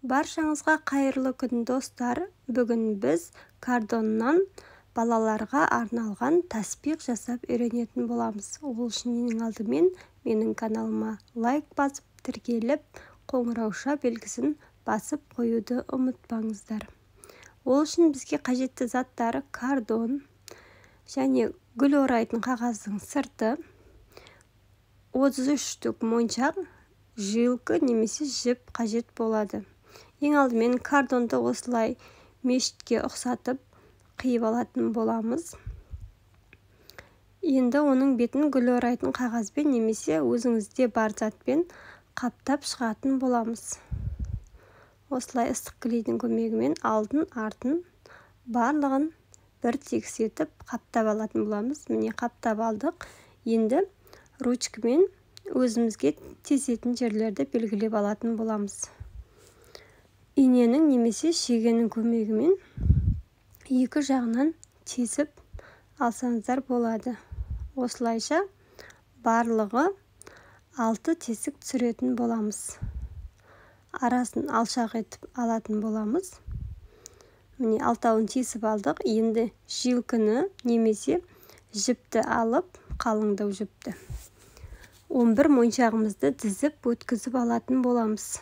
Баршаңызға қайырлы күн достар. Бүгін біз кардоннан балаларға арналған таспиқ жасап үйренетін боламыз. Ол үшін ең алдымен менің каналыма лайк басып, тіркеліп, қоңырауша белгісін басып қоюды ұмытпаңыздар. Ол үшін бізге қажетті заттар кардон және гүл орайтын қағаздың сырты, 33 штук моншақ, жилка немесе жіп қажет болады. Ең алдымен кардонды осылай мешітке ұқсатып қиып алатын боламыз. Енді оның бетін гүл орайтын қағазбен немесе өзіңізде бар затпен қаптап шығатын боламыз. Осылай ыстық клейдің көмегімен алдын артын барлығын бір тексетіп қаптап алатын боламыз. Міне қаптап алдық. Енді ручкамен өзімізге тесетін жерлерді белгілеп алатын боламыз. Иненің немесе шегенің көмегімен екі жағынан тесіп алсаңыздар болады. Осылайша барлығы 6 тесік түсіретін боламыз. Арасын алшақ етіп алатын боламыз. Міне 6-ауын тесіп алдық. Енді жилкіні немесе жіпті алып, қалыңдау жіпті 11 моншағымызды тізіп өткізіп алатын боламыз.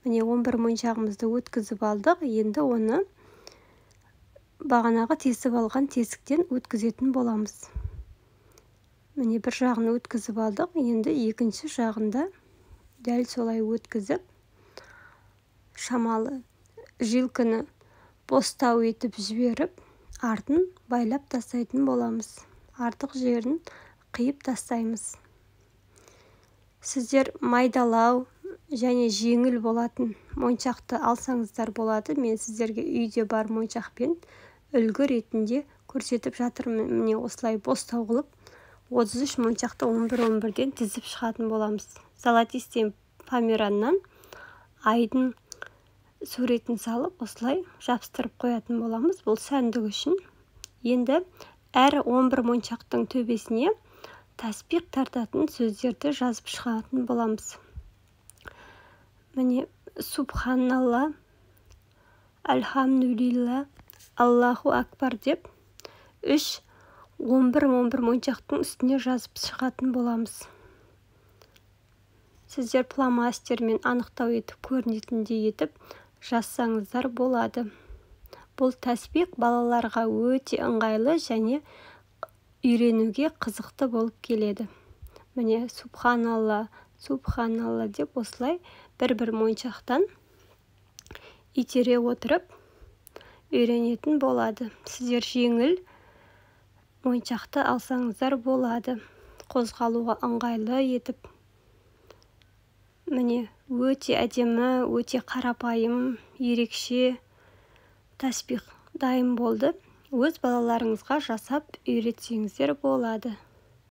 Міне 11 моншағымызды өткізіп алдық. Енді оны бағанағы тесіп алған тесіктен өткізетін боламыз. Міне бір жағын өткізіп алдық. Енді екінші жағында дәл солай өткізіп, шамалы жилкіні бостау етіп жіберіп, артын байлап тастайтын боламыз. Артық жерін қиып тастаймыз. Сіздер майдалау және жеңіл болатын моншақты алсаңыздар болады. Мен сіздерге үйде бар моншақпен үлгі ретінде көрсетіп жатырмын. Міне осылай бостау қылып 33 моншақты 11-11-ден тізіп шығатын боламыз. Золотистен помераннан айдың суретін салып, осылай жабыстырып қоятын боламыз. Бұл сәндік үшін. Енді әр 11 моншақтың төбесіне таспиқ тартатын сөздерді жазып шығатын боламыз. Міне субханалла, альхамдулилла, аллаху акбар деп 11 моншақтың үстіне жазып шығатын боламыз. Сіздер фломастермен анықтау етіп, көрінетіндей етіп жазсаңыздар болады. Бұл таспиқ балаларға өте ыңғайлы және үйренуге қызықты болып келеді. Міне субханалла, субханалла деп осылай бір-бір моншақтан итере отырып үйренетін болады. Сіздер жеңіл моншақты алсаңыздар болады. Қозғалуға ыңғайлы етіп. Міне өте әдемі, өте қарапайым, ерекше таспиқ дайын болды. Өз балаларыңызға жасап үйретсеңіздер болады.